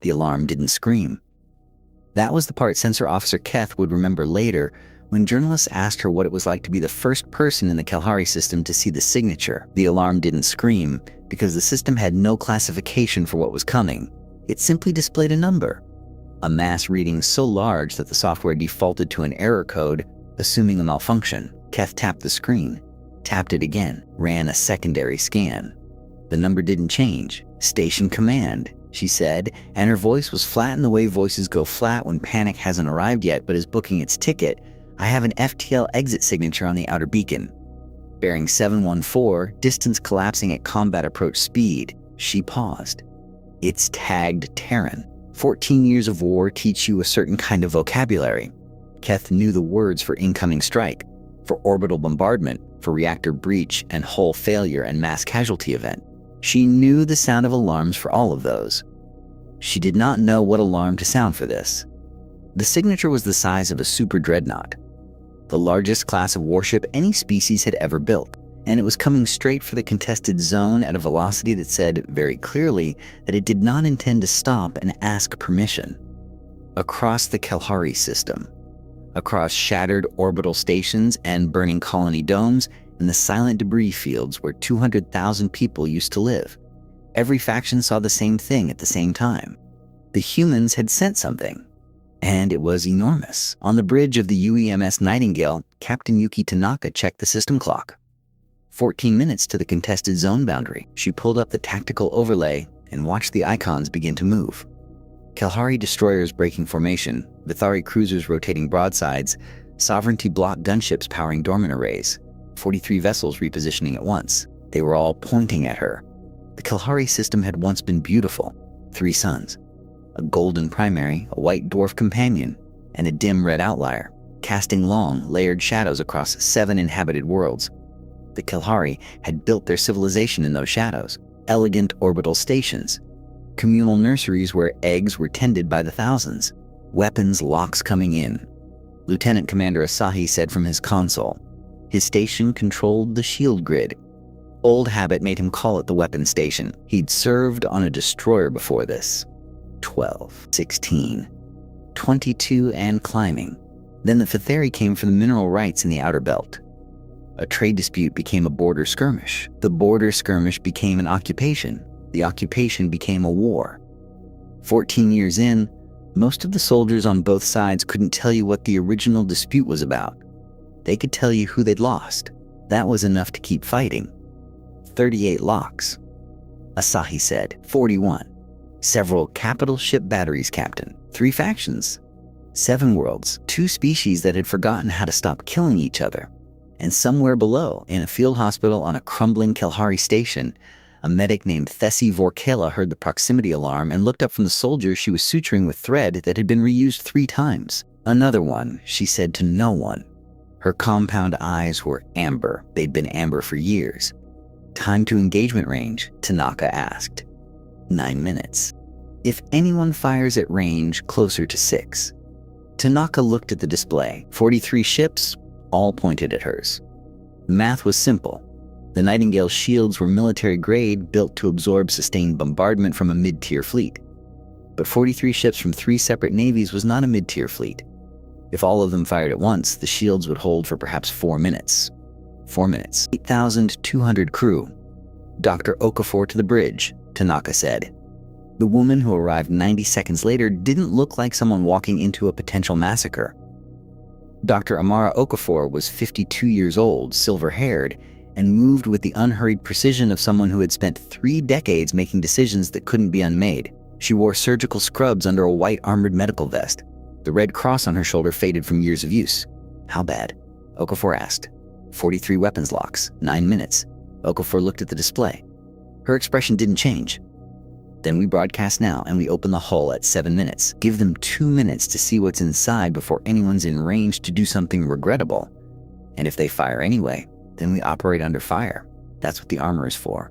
The alarm didn't scream. That was the part Sensor Officer Keth would remember later when journalists asked her what it was like to be the first person in the Kalahari system to see the signature. The alarm didn't scream because the system had no classification for what was coming. It simply displayed a number, a mass reading so large that the software defaulted to an error code, assuming a malfunction. Keth tapped the screen, tapped it again, ran a secondary scan. The number didn't change. Station command, she said, and her voice was flat in the way voices go flat when panic hasn't arrived yet but is booking its ticket. I have an FTL exit signature on the outer beacon. Bearing 714, distance collapsing at combat approach speed. She paused. It's tagged Terran. 14 years of war teach you a certain kind of vocabulary. Keth knew the words for incoming strike, for orbital bombardment, for reactor breach and hull failure and mass casualty event. She knew the sound of alarms for all of those. She did not know what alarm to sound for this. The signature was the size of a super dreadnought, the largest class of warship any species had ever built, and it was coming straight for the contested zone at a velocity that said very clearly that it did not intend to stop and ask permission. Across the Kalahari system, across shattered orbital stations and burning colony domes, and the silent debris fields where 200,000 people used to live. Every faction saw the same thing at the same time. The humans had sent something, and it was enormous. On the bridge of the UEMS Nightingale, Captain Yuki Tanaka checked the system clock. 14 minutes to the contested zone boundary. She pulled up the tactical overlay and watched the icons begin to move. Kalahari destroyers breaking formation, Vithari cruisers rotating broadsides, Sovereignty block gunships powering dormant arrays, 43 vessels repositioning at once. They were all pointing at her. The Kalahari system had once been beautiful. 3 suns, a golden primary, a white dwarf companion, and a dim red outlier, casting long, layered shadows across 7 inhabited worlds. The Kalahari had built their civilization in those shadows. Elegant orbital stations, communal nurseries where eggs were tended by the thousands, weapons locks coming in. Lieutenant Commander Asahi said from his console. His station controlled the shield grid. Old habit made him call it the weapon station. He'd served on a destroyer before this. 12, 16, 22 and climbing. Then the Vithari came for the mineral rights in the outer belt. A trade dispute became a border skirmish. The border skirmish became an occupation. The occupation became a war. 14 years in, most of the soldiers on both sides couldn't tell you what the original dispute was about. They could tell you who they'd lost. That was enough to keep fighting. 38 locks. Asahi said. 41. Several capital ship batteries, Captain. 3 factions. 7 worlds. 2 species that had forgotten how to stop killing each other. And somewhere below, in a field hospital on a crumbling Kalahari station, a medic named Thessi Vorkela heard the proximity alarm and looked up from the soldier she was suturing with thread that had been reused 3 times. Another one, she said to no one. Her compound eyes were amber. They'd been amber for years. Time to engagement range, Tanaka asked. 9 minutes. If anyone fires at range, closer to 6. Tanaka looked at the display. 43 ships, all pointed at hers. The math was simple. The Nightingale shields were military grade, built to absorb sustained bombardment from a mid-tier fleet. But 43 ships from 3 separate navies was not a mid-tier fleet. If all of them fired at once, the shields would hold for perhaps 4 minutes. 4 minutes. 8,200 crew. Dr. Okafor to the bridge, Tanaka said. The woman who arrived 90 seconds later didn't look like someone walking into a potential massacre. Dr. Amara Okafor was 52 years old, silver-haired, and moved with the unhurried precision of someone who had spent 3 decades making decisions that couldn't be unmade. She wore surgical scrubs under a white armored medical vest. The red cross on her shoulder faded from years of use. How bad? Okafor asked. 43 weapons locks, 9 minutes. Okafor looked at the display. Her expression didn't change. Then we broadcast now, and we open the hull at 7 minutes. Give them 2 minutes to see what's inside before anyone's in range to do something regrettable. And if they fire anyway, then we operate under fire. That's what the armor is for.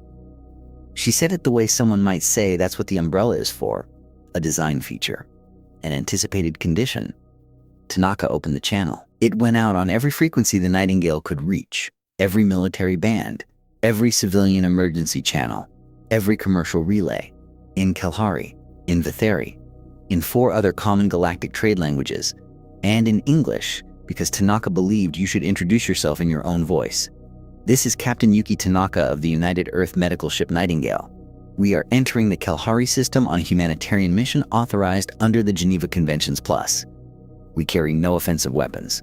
She said it the way someone might say that's what the umbrella is for. A design feature. An anticipated condition. Tanaka opened the channel. It went out on every frequency the Nightingale could reach. Every military band. Every civilian emergency channel. Every commercial relay. In Kalahari. In Vithari. in 4 other common galactic trade languages, and in English, because Tanaka believed you should introduce yourself in your own voice. "This is Captain Yuki Tanaka of the United Earth medical ship Nightingale. We are entering the Kalahari system on a humanitarian mission authorized under the Geneva Conventions Plus. We carry no offensive weapons.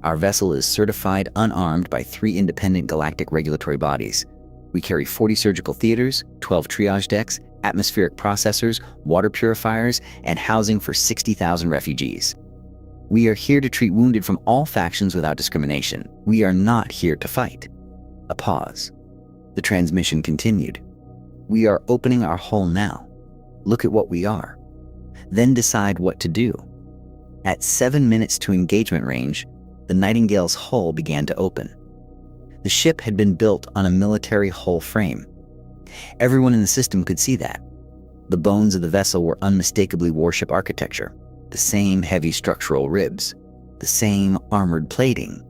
Our vessel is certified unarmed by 3 independent galactic regulatory bodies. We carry 40 surgical theaters, 12 triage decks, atmospheric processors, water purifiers, and housing for 60,000 refugees. We are here to treat wounded from all factions without discrimination. We are not here to fight." A pause. The transmission continued. "We are opening our hull now. Look at what we are. Then decide what to do." At 7 minutes to engagement range, the Nightingale's hull began to open. The ship had been built on a military hull frame. Everyone in the system could see that. The bones of the vessel were unmistakably warship architecture, the same heavy structural ribs, the same armored plating,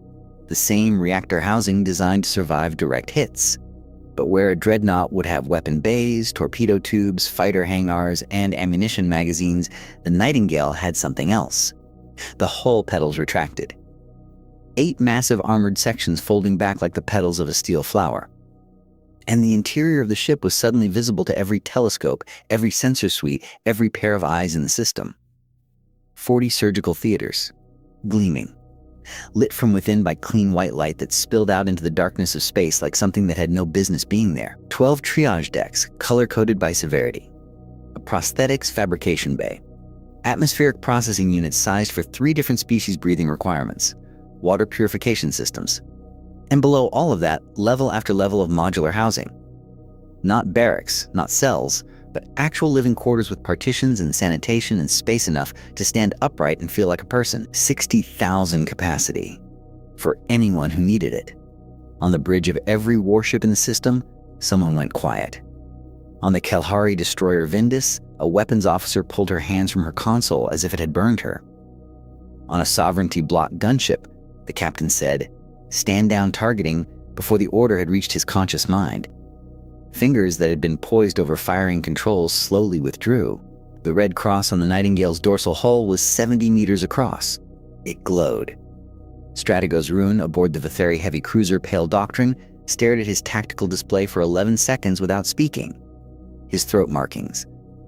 the same reactor housing designed to survive direct hits. But where a Dreadnought would have weapon bays, torpedo tubes, fighter hangars, and ammunition magazines, the Nightingale had something else. The hull petals retracted. 8 massive armored sections folding back like the petals of a steel flower. And the interior of the ship was suddenly visible to every telescope, every sensor suite, every pair of eyes in the system. 40 surgical theaters, gleaming, lit from within by clean white light that spilled out into the darkness of space like something that had no business being there. 12 triage decks, color-coded by severity. A prosthetics fabrication bay. Atmospheric processing units sized for 3 different species breathing requirements. Water purification systems. And below all of that, level after level of modular housing. Not barracks, not cells, but actual living quarters with partitions and sanitation and space enough to stand upright and feel like a person. 60,000 capacity. For anyone who needed it. On the bridge of every warship in the system, someone went quiet. On the Kalahari destroyer Vindus, a weapons officer pulled her hands from her console as if it had burned her. On a Sovereignty block gunship, the captain said, "Stand down targeting," before the order had reached his conscious mind. Fingers that had been poised over firing controls slowly withdrew. The red cross on the Nightingale's dorsal hull was 70 meters across. It glowed. Strategos Rune, aboard the Vitheri heavy cruiser Pale Doctrine, stared at his tactical display for 11 seconds without speaking. His throat markings,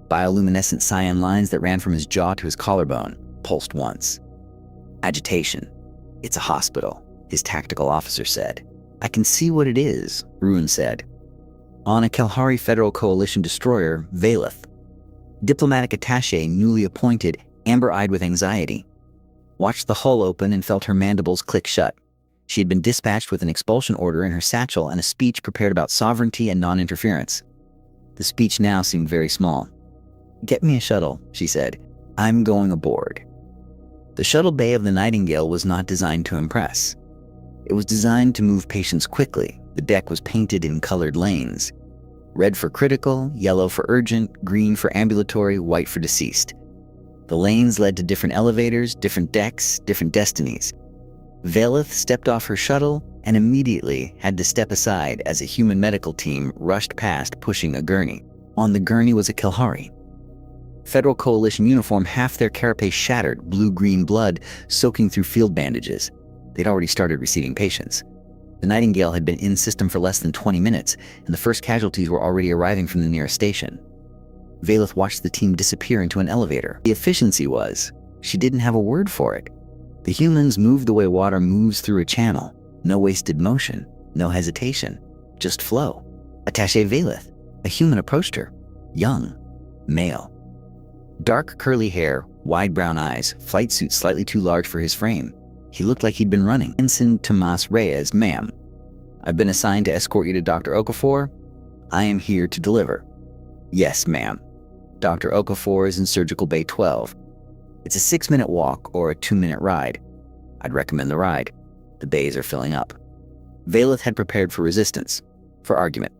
bioluminescent cyan lines that ran from his jaw to his collarbone, pulsed once. Agitation. "It's a hospital," his tactical officer said. "I can see what it is," Rune said. On a Kalahari Federal Coalition destroyer, Valeth. Diplomatic attaché newly appointed, amber-eyed with anxiety. Watched the hull open and felt her mandibles click shut. She had been dispatched with an expulsion order in her satchel and a speech prepared about sovereignty and non-interference. The speech now seemed very small. "Get me a shuttle," she said. "I'm going aboard." The shuttle bay of the Nightingale was not designed to impress. It was designed to move patients quickly. The deck was painted in colored lanes. Red for critical, yellow for urgent, green for ambulatory, white for deceased. The lanes led to different elevators, different decks, different destinies. Valeth stepped off her shuttle and immediately had to step aside as a human medical team rushed past pushing a gurney. On the gurney was a Kalahari. Federal Coalition uniform, half their carapace shattered, blue-green blood soaking through field bandages. They'd already started receiving patients. The Nightingale had been in system for less than 20 minutes, and the first casualties were already arriving from the nearest station. Valeth watched the team disappear into an elevator. The efficiency was, she didn't have a word for it. The humans moved the way water moves through a channel. No wasted motion, no hesitation, just flow. Attaché Valeth, a human, approached her. Young, male. Dark curly hair, wide brown eyes, flight suit slightly too large for his frame. He looked like he'd been running. Ensign Tomas Reyes, "Ma'am, I've been assigned to escort you to Dr. Okafor. I am here to deliver." "Yes, ma'am. Dr. Okafor is in Surgical Bay 12. It's a 6-minute walk or a 2-minute ride. I'd recommend the ride. The bays are filling up." Valeth had prepared for resistance, for argument,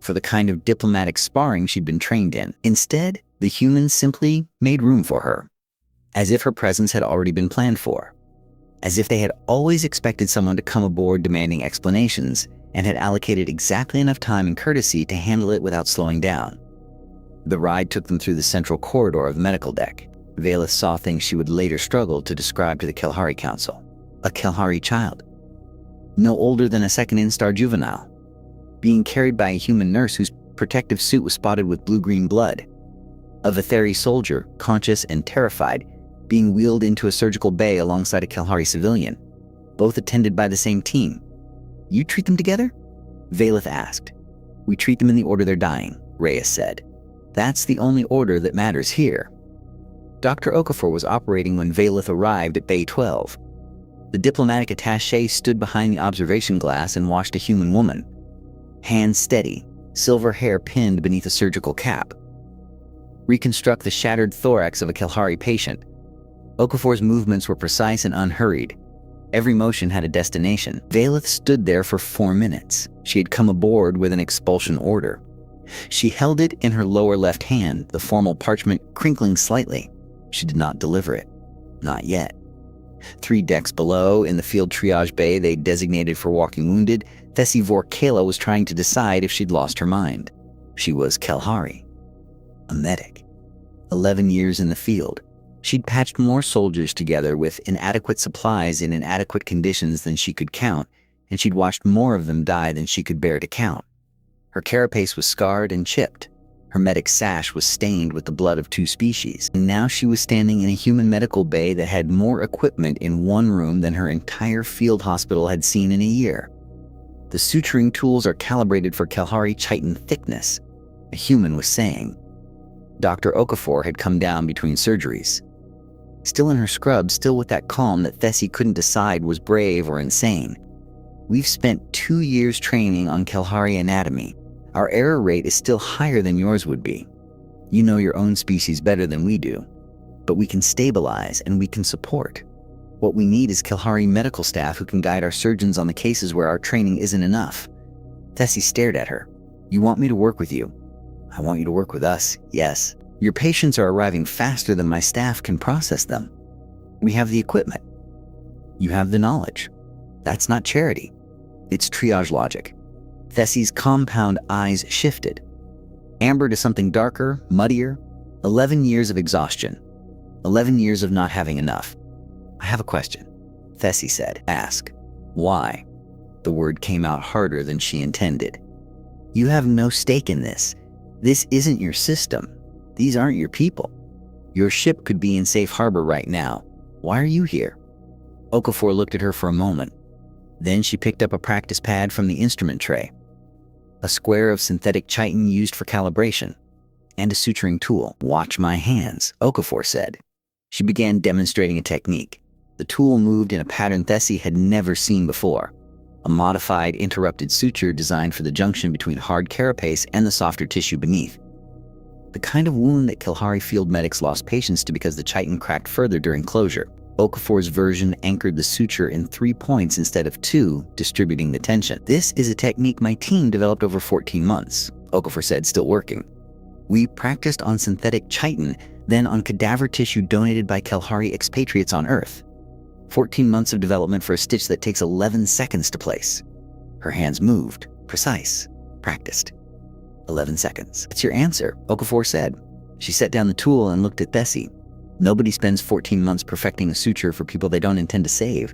for the kind of diplomatic sparring she'd been trained in. Instead, the humans simply made room for her, as if her presence had already been planned for. As if they had always expected someone to come aboard demanding explanations and had allocated exactly enough time and courtesy to handle it without slowing down. The ride took them through the central corridor of the medical deck. Valeth saw things she would later struggle to describe to the Kelhari Council. A Kelhari child, no older than a second instar juvenile, being carried by a human nurse whose protective suit was spotted with blue-green blood. A Vetheri soldier, conscious and terrified, being wheeled into a surgical bay alongside a Kelhari civilian, both attended by the same team. You treat them together? Valeth asked. We treat them in the order they're dying, Reyes said. That's the only order that matters here. Dr. Okafor was operating when Valeth arrived at Bay 12. The diplomatic attaché stood behind the observation glass and watched a human woman. Hands steady, silver hair pinned beneath a surgical cap. Reconstruct the shattered thorax of a Kelhari patient. Okafor's movements were precise and unhurried. Every motion had a destination. Valeth stood there for 4 minutes. She had come aboard with an expulsion order. She held it in her lower left hand, the formal parchment crinkling slightly. She did not deliver it. Not yet. 3 decks below, in the field triage bay they designated for walking wounded, Thessi Vorkala was trying to decide if she'd lost her mind. She was Kelhari. A medic. 11 years in the field. She'd patched more soldiers together with inadequate supplies in inadequate conditions than she could count, and she'd watched more of them die than she could bear to count. Her carapace was scarred and chipped. Her medic sash was stained with the blood of 2 species, and now she was standing in a human medical bay that had more equipment in one room than her entire field hospital had seen in a year. The suturing tools are calibrated for Kelhari chitin thickness, a human was saying. Dr. Okafor had come down between surgeries. Still in her scrub, still with that calm that Thessi couldn't decide was brave or insane. We've spent 2 years training on Kelhari anatomy. Our error rate is still higher than yours would be. You know your own species better than we do. But we can stabilize and we can support. What we need is Kelhari medical staff who can guide our surgeons on the cases where our training isn't enough. Thessi stared at her. You want me to work with you? I want you to work with us, yes. Your patients are arriving faster than my staff can process them. We have the equipment. You have the knowledge. That's not charity. It's triage logic. Thessi's compound eyes shifted. Amber to something darker, muddier. 11 years of exhaustion. 11 years of not having enough. I have a question, Thessi said. Ask. Why? The word came out harder than she intended. You have no stake in this. This isn't your system. These aren't your people. Your ship could be in safe harbor right now. Why are you here? Okafor looked at her for a moment. Then she picked up a practice pad from the instrument tray. A square of synthetic chitin used for calibration, and a suturing tool. Watch my hands, Okafor said. She began demonstrating a technique. The tool moved in a pattern Thessi had never seen before. A modified, interrupted suture designed for the junction between hard carapace and the softer tissue beneath. The kind of wound that Kelhari field medics lost patients to because the chitin cracked further during closure. Okafor's version anchored the suture in 3 points instead of 2, distributing the tension. This is a technique my team developed over 14 months, Okafor said, still working. We practiced on synthetic chitin, then on cadaver tissue donated by Kelhari expatriates on Earth. 14 months of development for a stitch that takes 11 seconds to place. Her hands moved, precise, practiced. 11 seconds. That's your answer, Okafor said. She set down the tool and looked at Thessi. Nobody spends 14 months perfecting a suture for people they don't intend to save.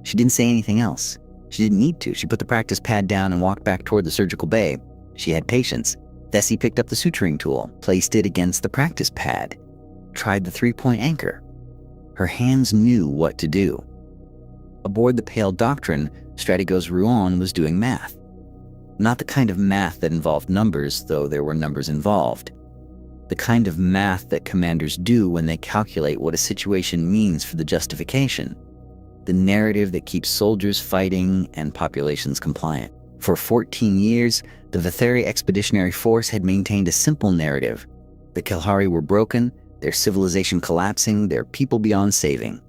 She didn't say anything else. She didn't need to. She put the practice pad down and walked back toward the surgical bay. She had patience. Thessi picked up the suturing tool, placed it against the practice pad, tried the 3-point anchor. Her hands knew what to do. Aboard the Pale Doctrine, Strategos Ruon was doing math. Not the kind of math that involved numbers, though there were numbers involved. The kind of math that commanders do when they calculate what a situation means for the justification. The narrative that keeps soldiers fighting and populations compliant. For 14 years, the Vetheri Expeditionary Force had maintained a simple narrative. The Kelhari were broken, their civilization collapsing, their people beyond saving.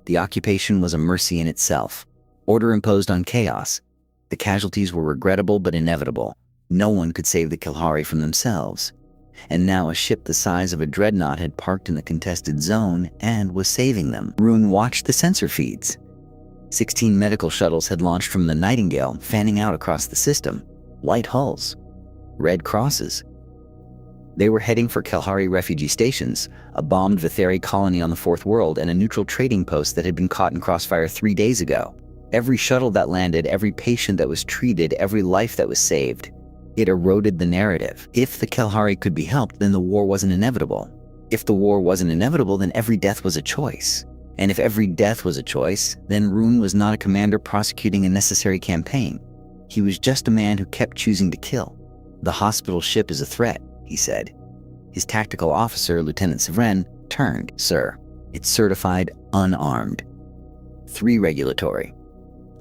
The occupation was a mercy in itself. Order imposed on chaos. The casualties were regrettable but inevitable. No one could save the Kelhari from themselves. And now a ship the size of a Dreadnought had parked in the contested zone and was saving them. Rune watched the sensor feeds. 16 medical shuttles had launched from the Nightingale, fanning out across the system. White hulls. Red crosses. They were heading for Kalhari refugee stations, a bombed Vitheri colony on the Fourth World, and a neutral trading post that had been caught in crossfire 3 days ago. Every shuttle that landed, every patient that was treated, every life that was saved. It eroded the narrative. If the Kalhari could be helped, then the war wasn't inevitable. If the war wasn't inevitable, then every death was a choice. And if every death was a choice, then Rune was not a commander prosecuting a necessary campaign. He was just a man who kept choosing to kill. "The hospital ship is a threat," he said. His tactical officer, Lieutenant Severin, turned. "Sir, it's certified unarmed. 3 regulatory."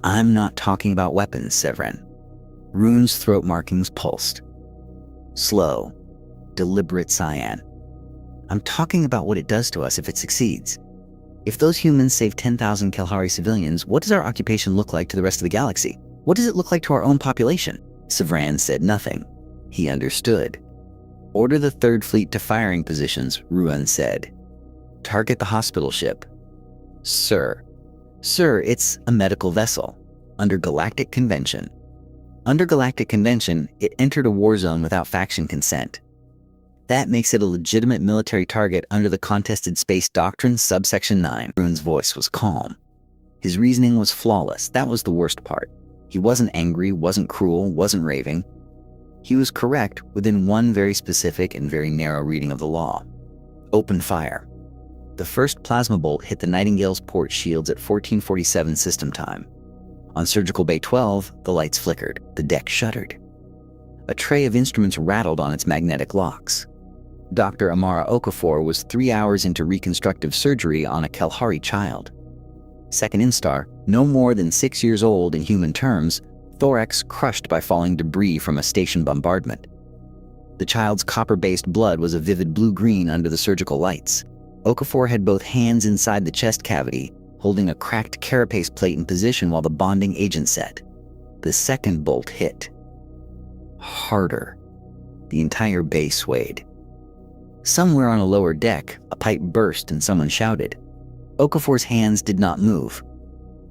"I'm not talking about weapons, Severin." Rune's throat markings pulsed. Slow, deliberate cyan. "I'm talking about what it does to us if it succeeds. If those humans save 10,000 Kalhari civilians, what does our occupation look like to the rest of the galaxy? What does it look like to our own population?" Severin said nothing. He understood. "Order the Third Fleet to firing positions," Ruan said. "Target the hospital ship." Sir, it's a medical vessel. Under Galactic Convention. Under Galactic Convention, it entered a war zone without faction consent. That makes it a legitimate military target under the Contested Space Doctrine, subsection 9. Rune's voice was calm. His reasoning was flawless. That was the worst part. He wasn't angry, wasn't cruel, wasn't raving. He was correct within one very specific and very narrow reading of the law. Open fire. The first plasma bolt hit the Nightingale's port shields at 1447 system time. On Surgical Bay 12, the lights flickered. The deck shuddered. A tray of instruments rattled on its magnetic locks. Dr. Amara Okafor was 3 hours into reconstructive surgery on a Kalhari child. Second instar, no more than 6 years old in human terms, thorax crushed by falling debris from a station bombardment. The child's copper-based blood was a vivid blue-green under the surgical lights. Okafor had both hands inside the chest cavity, holding a cracked carapace plate in position while the bonding agent set. The second bolt hit. Harder. The entire bay swayed. Somewhere on a lower deck, a pipe burst and someone shouted. Okafor's hands did not move.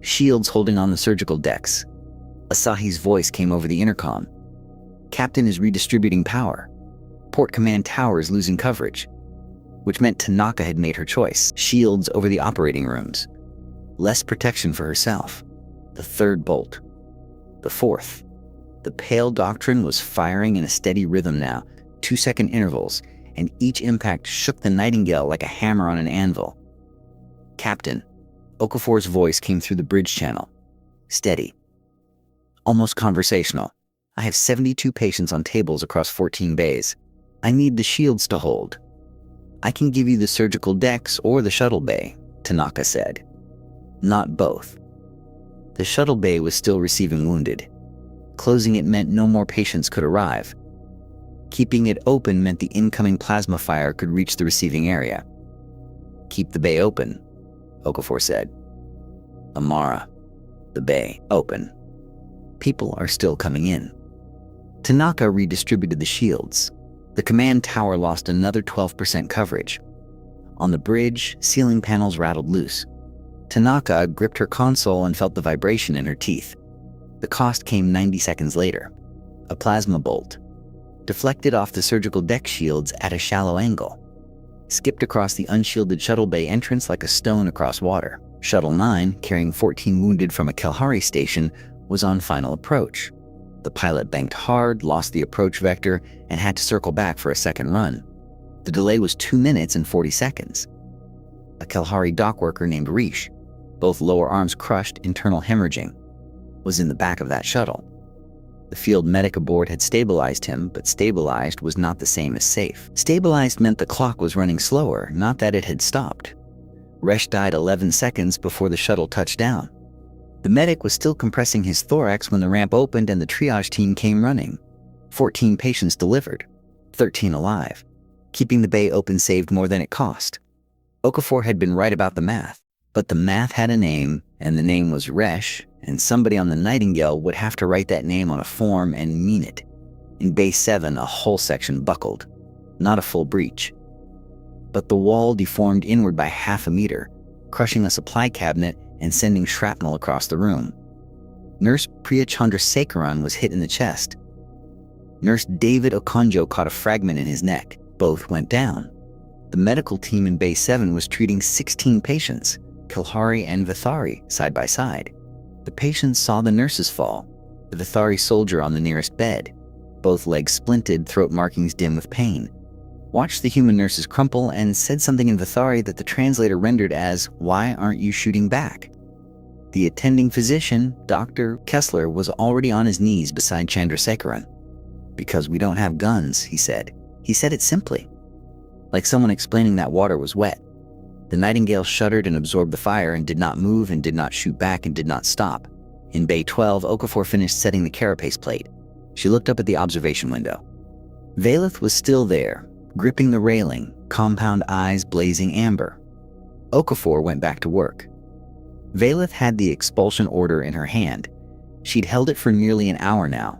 Shields holding on the surgical decks. Asahi's voice came over the intercom. "Captain is redistributing power. Port command tower is losing coverage." Which meant Tanaka had made her choice. Shields over the operating rooms. Less protection for herself. The third bolt. The fourth. The Pale Doctrine was firing in a steady rhythm now, 2-second intervals, and each impact shook the Nightingale like a hammer on an anvil. "Captain." Okafor's voice came through the bridge channel. Steady. Almost conversational. "I have 72 patients on tables across 14 bays. I need the shields to hold." "I can give you the surgical decks or the shuttle bay," Tanaka said. "Not both." The shuttle bay was still receiving wounded. Closing it meant no more patients could arrive. Keeping it open meant the incoming plasma fire could reach the receiving area. "Keep the bay open," Okafor said. "Amara, the bay open. People are still coming in." Tanaka redistributed the shields. The command tower lost another 12% coverage. On the bridge, ceiling panels rattled loose. Tanaka gripped her console and felt the vibration in her teeth. The cost came 90 seconds later. A plasma bolt. Deflected off the surgical deck shields at a shallow angle. Skipped across the unshielded shuttle bay entrance like a stone across water. Shuttle 9, carrying 14 wounded from a Kalhari station, was on final approach. The pilot banked hard, lost the approach vector, and had to circle back for a second run. The delay was 2 minutes and 40 seconds. A Kalhari dock worker named Rish, both lower arms crushed, internal hemorrhaging, was in the back of that shuttle. The field medic aboard had stabilized him, but stabilized was not the same as safe. Stabilized meant the clock was running slower, not that it had stopped. Resh died 11 seconds before the shuttle touched down. The medic was still compressing his thorax when the ramp opened and the triage team came running. 14 patients delivered, 13 alive. Keeping the bay open saved more than it cost. Okafor had been right about the math, but the math had a name, and the name was Resh, and somebody on the Nightingale would have to write that name on a form and mean it. In Bay 7, a hull section buckled, not a full breach. But the wall deformed inward by half a meter, crushing a supply cabinet and sending shrapnel across the room. Nurse Priya Chandrasekaran was hit in the chest. Nurse David Okonjo caught a fragment in his neck. Both went down. The medical team in Bay 7 was treating 16 patients, Kalhari and Vithari, side by side. The patients saw the nurses fall, the Vithari soldier on the nearest bed, both legs splinted, throat markings dim with pain. Watched the human nurses crumple and said something in Vithari that the translator rendered as, "Why aren't you shooting back?" The attending physician, Dr. Kessler, was already on his knees beside Chandrasekharan. "Because we don't have guns," he said. He said it simply, like someone explaining that water was wet. The Nightingale shuddered and absorbed the fire and did not move and did not shoot back and did not stop. In Bay 12, Okafor finished setting the carapace plate. She looked up at the observation window. Valeth was still there, gripping the railing, compound eyes blazing amber. Okafor went back to work. Valeth had the expulsion order in her hand. She'd held it for nearly an hour now.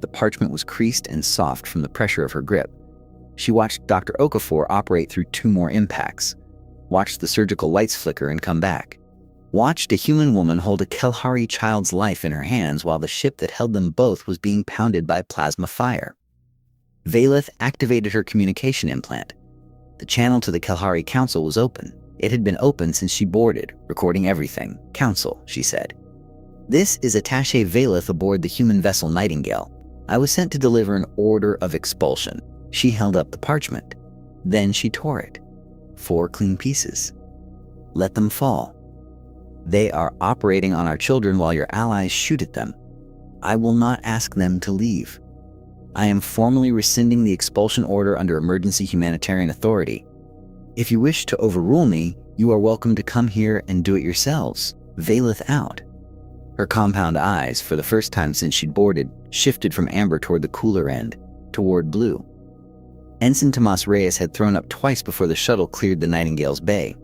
The parchment was creased and soft from the pressure of her grip. She watched Dr. Okafor operate through 2 more impacts. Watched the surgical lights flicker and come back. Watched a human woman hold a Kelhari child's life in her hands while the ship that held them both was being pounded by plasma fire. Valeth activated her communication implant. The channel to the Kelhari Council was open. It had been open since she boarded, recording everything. "Council," she said. "This is Attaché Valeth aboard the human vessel Nightingale. I was sent to deliver an order of expulsion." She held up the parchment. Then she tore it. 4 clean pieces. "Let them fall. They are operating on our children while your allies shoot at them. I will not ask them to leave. I am formally rescinding the expulsion order under emergency humanitarian authority. If you wish to overrule me, you are welcome to come here and do it yourselves." Valeth out. Her compound eyes, for the first time since she'd boarded, shifted from amber toward the cooler end, toward blue. Ensign Tomas Reyes had thrown up twice before the shuttle cleared the Nightingale's bay.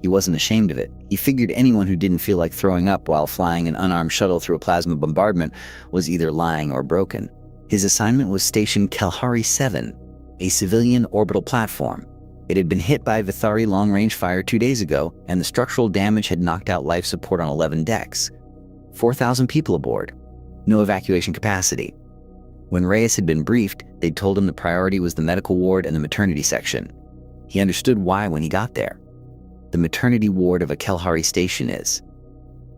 He wasn't ashamed of it. He figured anyone who didn't feel like throwing up while flying an unarmed shuttle through a plasma bombardment was either lying or broken. His assignment was Station Kelhari 7, a civilian orbital platform. It had been hit by Vithari long-range fire 2 days ago, and the structural damage had knocked out life support on 11 decks. 4,000 people aboard. No evacuation capacity. When Reyes had been briefed, they'd told him the priority was the medical ward and the maternity section. He understood why when he got there. The maternity ward of a Kelhari station is.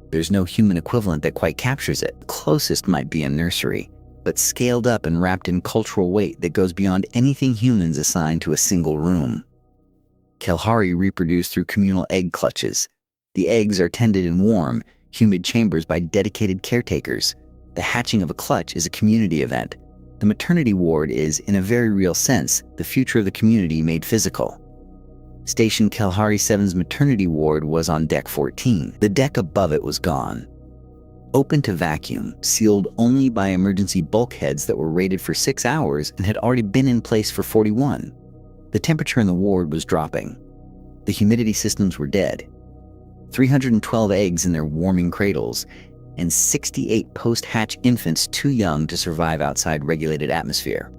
There's no human equivalent that quite captures it. The closest might be a nursery, but scaled up and wrapped in cultural weight that goes beyond anything humans assign to a single room. Kelhari reproduce through communal egg clutches. The eggs are tended in warm, humid chambers by dedicated caretakers. The hatching of a clutch is a community event. The maternity ward is, in a very real sense, the future of the community made physical. Station Kelhari 7's maternity ward was on Deck 14. The deck above it was gone. Open to vacuum, sealed only by emergency bulkheads that were rated for 6 hours and had already been in place for 41. The temperature in the ward was dropping. The humidity systems were dead. 312 eggs in their warming cradles, and 68 post-hatch infants too young to survive outside regulated atmosphere.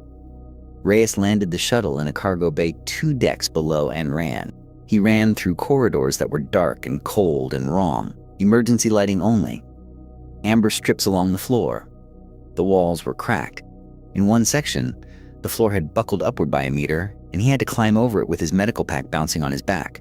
Reyes landed the shuttle in a cargo bay 2 decks below and ran. He ran through corridors that were dark and cold and wrong, emergency lighting only. Amber strips along the floor. The walls were cracked. In one section, the floor had buckled upward by a meter, and he had to climb over it with his medical pack bouncing on his back.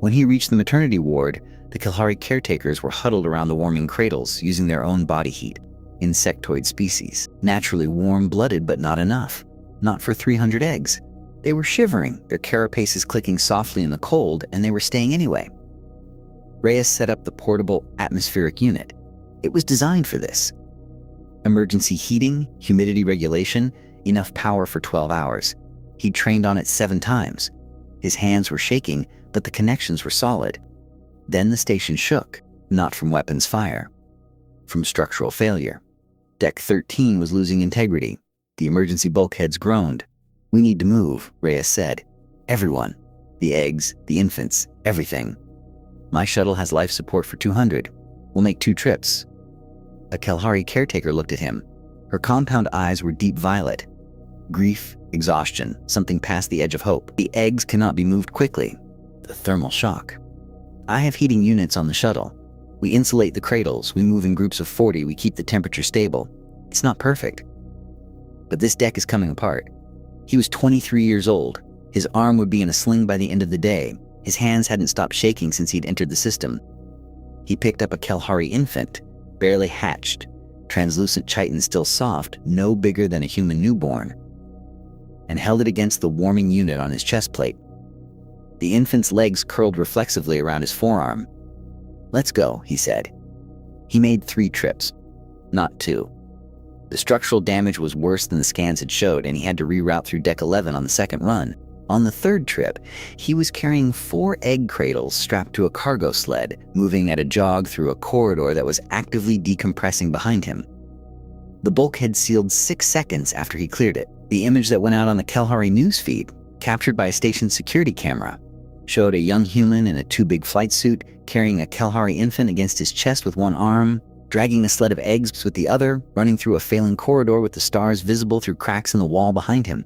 When he reached the maternity ward, the Kelhari caretakers were huddled around the warming cradles, using their own body heat. Insectoid species, naturally warm-blooded but not enough. Not for 300 eggs. They were shivering, their carapaces clicking softly in the cold, and they were staying anyway. Reyes set up the portable atmospheric unit. It was designed for this. Emergency heating, humidity regulation, enough power for 12 hours. He trained on it 7 times. His hands were shaking, but the connections were solid. Then the station shook, not from weapons fire, from structural failure. Deck 13 was losing integrity. The emergency bulkheads groaned. "We need to move," Reyes said. "Everyone. The eggs, the infants, everything. My shuttle has life support for 200. We'll make 2 trips." A Kelhari caretaker looked at him. Her compound eyes were deep violet. Grief, exhaustion, something past the edge of hope. "The eggs cannot be moved quickly. The thermal shock. I have heating units on the shuttle. We insulate the cradles, we move in groups of 40, we keep the temperature stable. It's not perfect. But this deck is coming apart." He was 23 years old. His arm would be in a sling by the end of the day. His hands hadn't stopped shaking since he'd entered the system. He picked up a Kelhari infant, barely hatched, translucent chitin still soft, no bigger than a human newborn, and held it against the warming unit on his chest plate. The infant's legs curled reflexively around his forearm. "Let's go," he said. He made 3 trips, not 2. The structural damage was worse than the scans had showed, and he had to reroute through Deck 11 on the second run. On the third trip, he was carrying 4 egg cradles strapped to a cargo sled, moving at a jog through a corridor that was actively decompressing behind him. The bulkhead sealed 6 seconds after he cleared it. The image that went out on the Kelhari newsfeed, captured by a station security camera, showed a young human in a too-big flight suit carrying a Kelhari infant against his chest with one arm, dragging a sled of eggs with the other, running through a failing corridor with the stars visible through cracks in the wall behind him.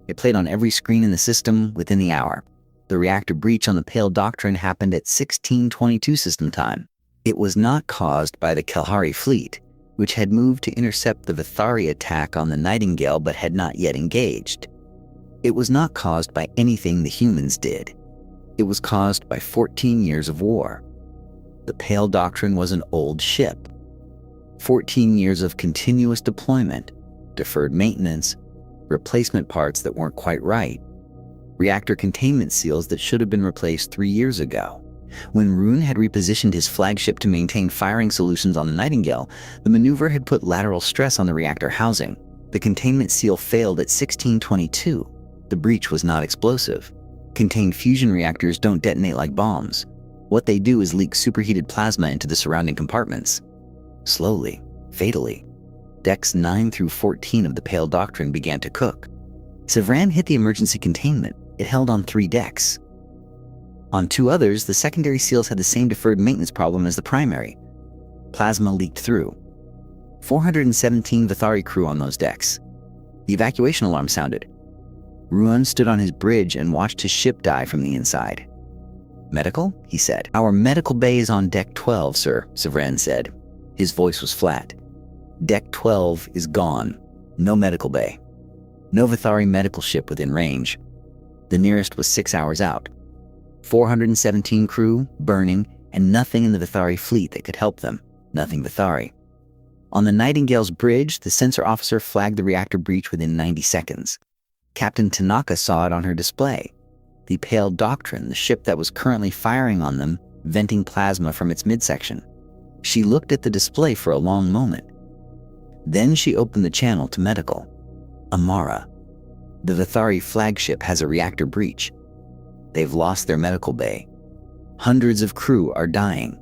It played on every screen in the system within the hour. The reactor breach on the Pale Doctrine happened at 16:22 system time. It was not caused by the Kelhari fleet, which had moved to intercept the Vithari attack on the Nightingale but had not yet engaged. It was not caused by anything the humans did. It was caused by 14 years of war. The Pale Doctrine was an old ship. 14 years of continuous deployment, deferred maintenance, replacement parts that weren't quite right, reactor containment seals that should have been replaced 3 years ago. When Rune had repositioned his flagship to maintain firing solutions on the Nightingale, the maneuver had put lateral stress on the reactor housing. The containment seal failed at 16:22. The breach was not explosive. Contained fusion reactors don't detonate like bombs. What they do is leak superheated plasma into the surrounding compartments. Slowly, fatally. Decks 9 through 14 of the Pale Doctrine began to cook. Sevran hit the emergency containment. It held on 3 decks. On 2 others, the secondary seals had the same deferred maintenance problem as the primary. Plasma leaked through. 417 Vithari crew on those decks. The evacuation alarm sounded. Ruan stood on his bridge and watched his ship die from the inside. "Medical?" he said. "Our medical bay is on Deck 12, sir," Sevran said. His voice was flat. "Deck 12 is gone. No medical bay. No Vithari medical ship within range. The nearest was 6 hours out. 417 crew, burning, and nothing in the Vithari fleet that could help them. Nothing Vithari." On the Nightingale's bridge, the sensor officer flagged the reactor breach within 90 seconds. Captain Tanaka saw it on her display. The Pale Doctrine, the ship that was currently firing on them, venting plasma from its midsection. She looked at the display for a long moment. Then she opened the channel to medical. "Amara, the Vithari flagship has a reactor breach. They've lost their medical bay. Hundreds of crew are dying."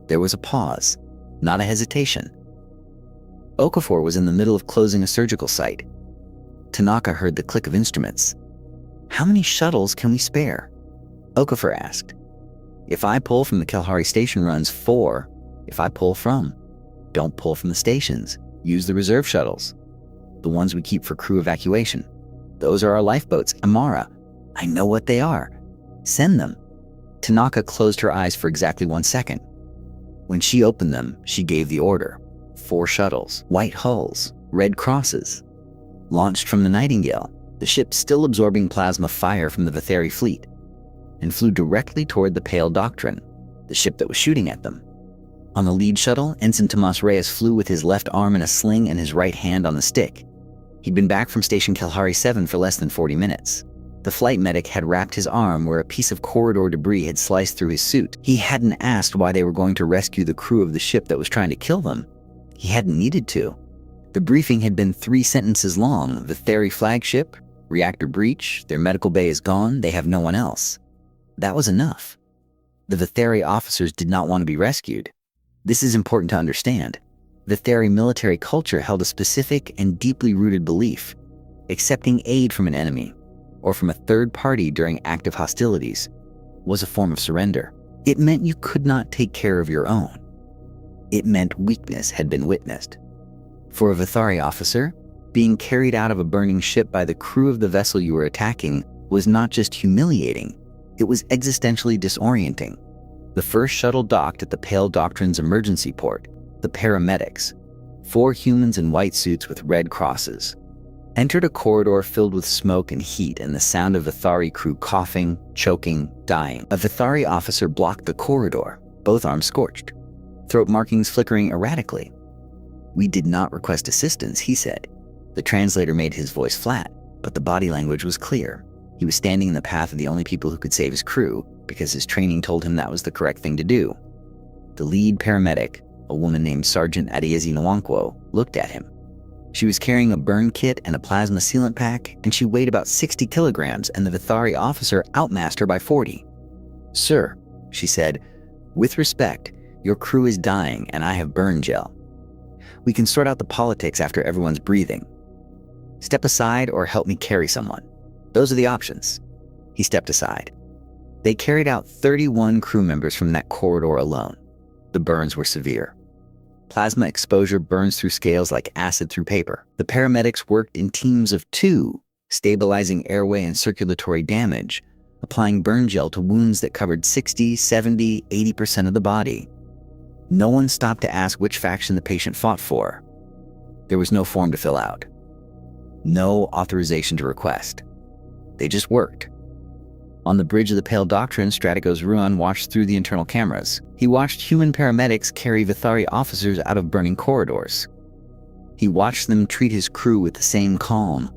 There was a pause, not a hesitation. Okafor was in the middle of closing a surgical site. Tanaka heard the click of instruments. "How many shuttles can we spare?" Okafor asked. "If I pull from the Kelhari station runs 4. If I pull from, don't pull from the stations. Use the reserve shuttles. The ones we keep for crew evacuation. Those are our lifeboats, Amara. I know what they are. Send them." Tanaka closed her eyes for exactly 1 second. When she opened them, she gave the order. 4 shuttles, white hulls, red crosses. Launched from the Nightingale, the ship still absorbing plasma fire from the Vithari fleet, and flew directly toward the Pale Doctrine, the ship that was shooting at them. On the lead shuttle, Ensign Tomas Reyes flew with his left arm in a sling and his right hand on the stick. He'd been back from Station Kelhari 7 for less than 40 minutes. The flight medic had wrapped his arm where a piece of corridor debris had sliced through his suit. He hadn't asked why they were going to rescue the crew of the ship that was trying to kill them. He hadn't needed to. The briefing had been 3 sentences long. Vithari flagship, reactor breach, their medical bay is gone, they have no one else. That was enough. The Vithari officers did not want to be rescued. This is important to understand. Vithari military culture held a specific and deeply rooted belief. Accepting aid from an enemy, or from a third party during active hostilities, was a form of surrender. It meant you could not take care of your own. It meant weakness had been witnessed. For a Vithari officer, being carried out of a burning ship by the crew of the vessel you were attacking was not just humiliating, it was existentially disorienting. The first shuttle docked at the Pale Doctrine's emergency port. The paramedics, 4 humans in white suits with red crosses. entered a corridor filled with smoke and heat and the sound of Vithari crew coughing, choking, dying. A Vithari officer blocked the corridor, both arms scorched, throat markings flickering erratically. "We did not request assistance," he said. The translator made his voice flat, but the body language was clear. He was standing in the path of the only people who could save his crew, because his training told him that was the correct thing to do. The lead paramedic, a woman named Sergeant Adiezi Nwankwo, looked at him. She was carrying a burn kit and a plasma sealant pack, and she weighed about 60 kilograms, and the Vithari officer outmassed her by 40. "Sir," she said, "with respect, your crew is dying and I have burn gel. We can sort out the politics after everyone's breathing. Step aside or help me carry someone. Those are the options." He stepped aside. They carried out 31 crew members from that corridor alone. The burns were severe. Plasma exposure burns through scales like acid through paper. The paramedics worked in teams of 2, stabilizing airway and circulatory damage, applying burn gel to wounds that covered 60, 70, 80% of the body. No one stopped to ask which faction the patient fought for. There was no form to fill out. No authorization to request. They just worked. On the bridge of the Pale Doctrine, Strategos Ruan watched through the internal cameras. He watched human paramedics carry Vithari officers out of burning corridors. He watched them treat his crew with the same calm,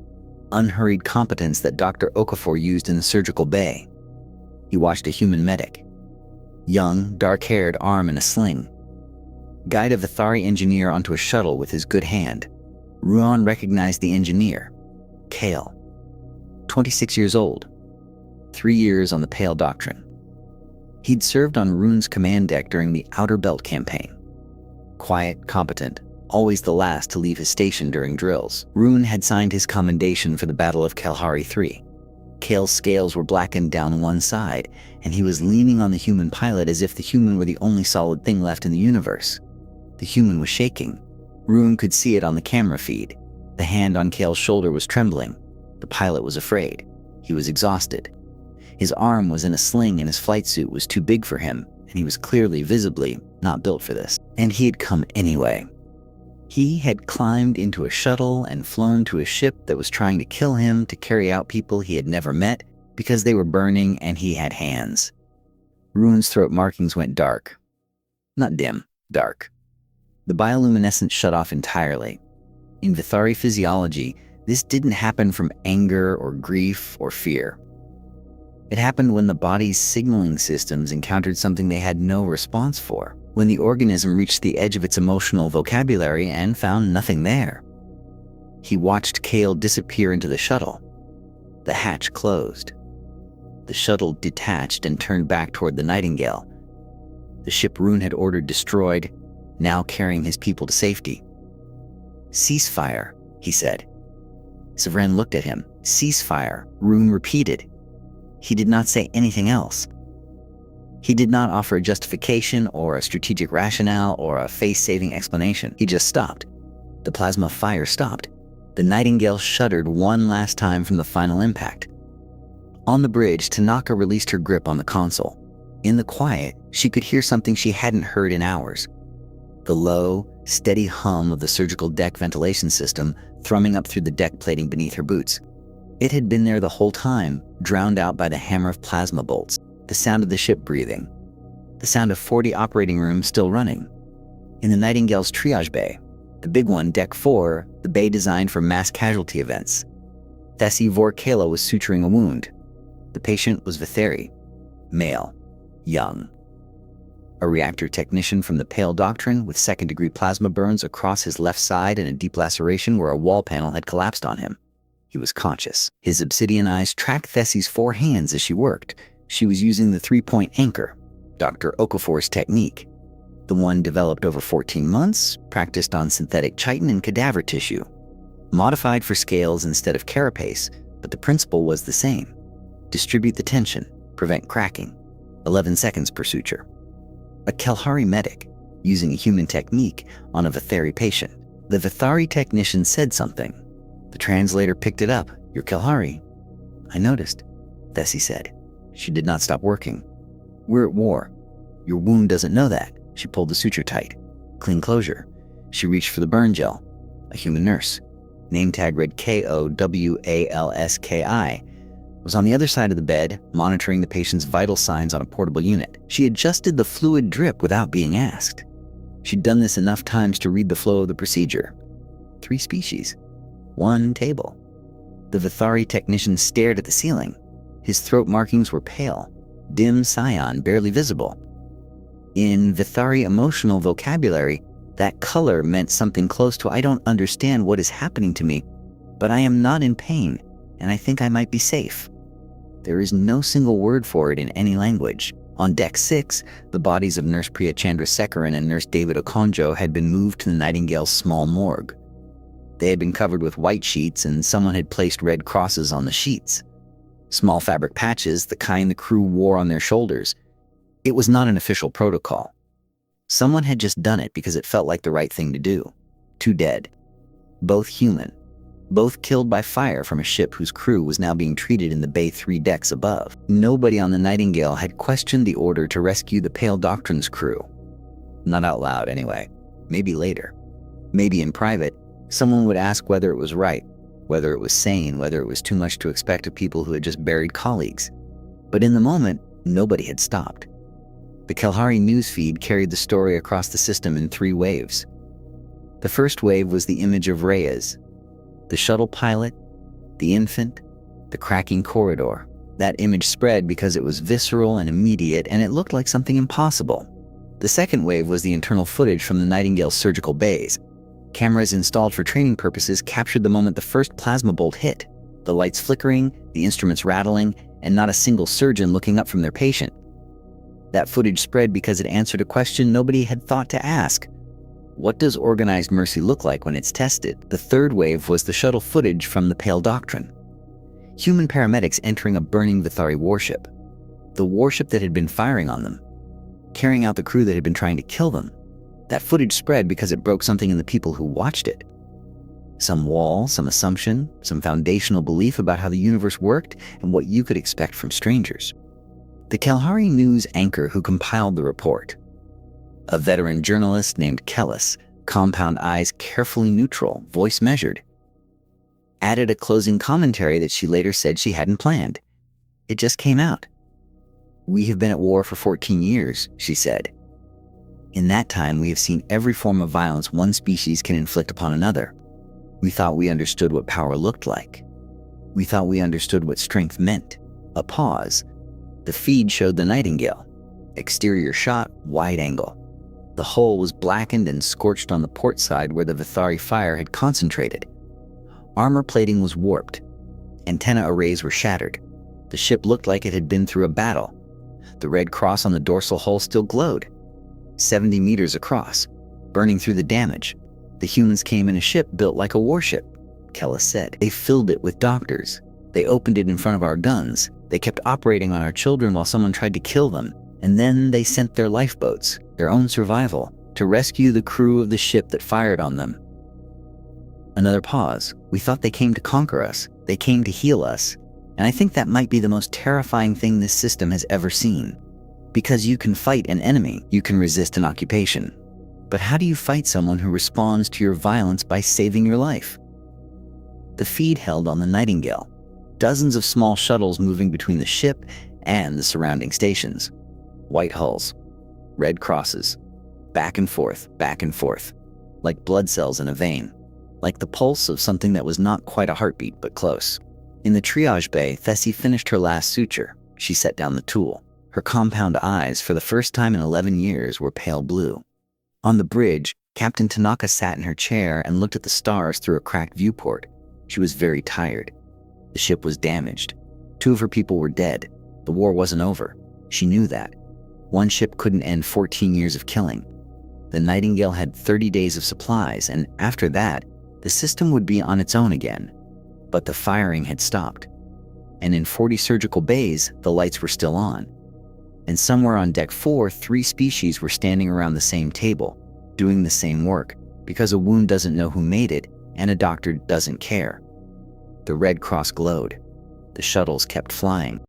unhurried competence that Dr. Okafor used in the surgical bay. He watched a human medic. Young, dark-haired, arm in a sling. Guide a Vithari engineer onto a shuttle with his good hand. Ruan recognized the engineer, Kale. 26 years old. 3 years on the Pale Doctrine. He'd served on Rune's command deck during the Outer Belt campaign. Quiet, competent, always the last to leave his station during drills. Rune had signed his commendation for the Battle of Kalhari III. Kale's scales were blackened down one side, and he was leaning on the human pilot as if the human were the only solid thing left in the universe. The human was shaking. Rune could see it on the camera feed. The hand on Kale's shoulder was trembling. The pilot was afraid. He was exhausted. His arm was in a sling and his flight suit was too big for him, and he was clearly, visibly, not built for this. And he had come anyway. He had climbed into a shuttle and flown to a ship that was trying to kill him to carry out people he had never met because they were burning and he had hands. Rune's throat markings went dark. Not dim, dark. The bioluminescence shut off entirely. In Vithari physiology, this didn't happen from anger or grief or fear. It happened when the body's signaling systems encountered something they had no response for, when the organism reached the edge of its emotional vocabulary and found nothing there. He watched Kale disappear into the shuttle. The hatch closed. The shuttle detached and turned back toward the Nightingale. The ship Rune had ordered destroyed, now carrying his people to safety. "Ceasefire," he said. Severin looked at him. "Ceasefire," Rune repeated. He did not say anything else. He did not offer a justification or a strategic rationale or a face-saving explanation. He just stopped. The plasma fire stopped. The Nightingale shuddered one last time from the final impact. On the bridge, Tanaka released her grip on the console. In the quiet, she could hear something she hadn't heard in hours. The low, steady hum of the surgical deck ventilation system thrumming up through the deck plating beneath her boots. It had been there the whole time, drowned out by the hammer of plasma bolts, the sound of the ship breathing, the sound of 40 operating rooms still running. In the Nightingale's triage bay, the big one, Deck 4, the bay designed for mass casualty events, Thessi Vorkala was suturing a wound. The patient was Vithari, male, young. A reactor technician from the Pale Doctrine with second-degree plasma burns across his left side and a deep laceration where a wall panel had collapsed on him. He was conscious. His obsidian eyes tracked Thessi's 4 hands as she worked. She was using the 3-point anchor, Dr. Okafor's technique. The one developed over 14 months, practiced on synthetic chitin and cadaver tissue. Modified for scales instead of carapace, but the principle was the same. Distribute the tension, prevent cracking. 11 seconds per suture. A Kalhari medic, using a human technique on a Vithari patient. The Vithari technician said something. The translator picked it up. "You're Kalhari." "I noticed," Thessi said. She did not stop working. "We're at war. Your wound doesn't know that." She pulled the suture tight. Clean closure. She reached for the burn gel. A human nurse. name tag read KOWALSKI, was on the other side of the bed, monitoring the patient's vital signs on a portable unit. She adjusted the fluid drip without being asked. She'd done this enough times to read the flow of the procedure. 3 species. 1 table. The Vithari technician stared at the ceiling. His throat markings were pale, dim cyan, barely visible. In Vithari emotional vocabulary, that color meant something close to "I don't understand what is happening to me, but I am not in pain, and I think I might be safe." There is no single word for it in any language. On Deck 6, the bodies of Nurse Priya Chandrasekaran and Nurse David Okonjo had been moved to the Nightingale's small morgue. They had been covered with white sheets, and someone had placed red crosses on the sheets. Small fabric patches, the kind the crew wore on their shoulders. It was not an official protocol. Someone had just done it because it felt like the right thing to do. 2 dead. Both human. Both killed by fire from a ship whose crew was now being treated in the bay 3 decks above. Nobody on the Nightingale had questioned the order to rescue the Pale Doctrine's crew. Not out loud, anyway. Maybe later. Maybe in private, someone would ask whether it was right, whether it was sane, whether it was too much to expect of people who had just buried colleagues. But in the moment, nobody had stopped. The Kalahari newsfeed carried the story across the system in 3 waves. The first wave was the image of Reyes, the shuttle pilot, the infant, the cracking corridor. That image spread because it was visceral and immediate, and it looked like something impossible. The second wave was the internal footage from the Nightingale's surgical bays. Cameras installed for training purposes captured the moment the first plasma bolt hit, the lights flickering, the instruments rattling, and not a single surgeon looking up from their patient. That footage spread because it answered a question nobody had thought to ask. What does organized mercy look like when it's tested? The third wave was the shuttle footage from the Pale Doctrine. Human paramedics entering a burning Vithari warship. The warship that had been firing on them, carrying out the crew that had been trying to kill them. That footage spread because it broke something in the people who watched it. Some wall, some assumption, some foundational belief about how the universe worked and what you could expect from strangers. The Kalahari News anchor who compiled the report, a veteran journalist named Kellis, compound eyes carefully neutral, voice measured, added a closing commentary that she later said she hadn't planned. It just came out. "We have been at war for 14 years, she said. In that time, we have seen every form of violence one species can inflict upon another. We thought we understood what power looked like. We thought we understood what strength meant." A pause. The feed showed the Nightingale. Exterior shot, wide angle. The hull was blackened and scorched on the port side where the Vithari fire had concentrated. Armor plating was warped. Antenna arrays were shattered. The ship looked like it had been through a battle. The red cross on the dorsal hull still glowed. 70 meters across, burning through the damage. The humans came in a ship built like a warship, Kellis said. They filled it with doctors. They opened it in front of our guns. They kept operating on our children while someone tried to kill them. And then they sent their lifeboats, their own survival, to rescue the crew of the ship that fired on them. Another pause. We thought they came to conquer us. They came to heal us. And I think that might be the most terrifying thing this system has ever seen. Because you can fight an enemy, you can resist an occupation. But how do you fight someone who responds to your violence by saving your life? The feed held on the Nightingale. Dozens of small shuttles moving between the ship and the surrounding stations. White hulls, red crosses, back and forth, like blood cells in a vein, like the pulse of something that was not quite a heartbeat but close. In the triage bay, Thessie finished her last suture. She set down the tool. Her compound eyes, for the first time in 11 years, were pale blue. On the bridge, Captain Tanaka sat in her chair and looked at the stars through a cracked viewport. She was very tired. The ship was damaged. 2 of her people were dead. The war wasn't over. She knew that. One ship couldn't end 14 years of killing. The Nightingale had 30 days of supplies, and after that, the system would be on its own again. But the firing had stopped. And in 40 surgical bays, the lights were still on. And somewhere on Deck 4, 3 species were standing around the same table, doing the same work, because a wound doesn't know who made it, and a doctor doesn't care. The red cross glowed. The shuttles kept flying.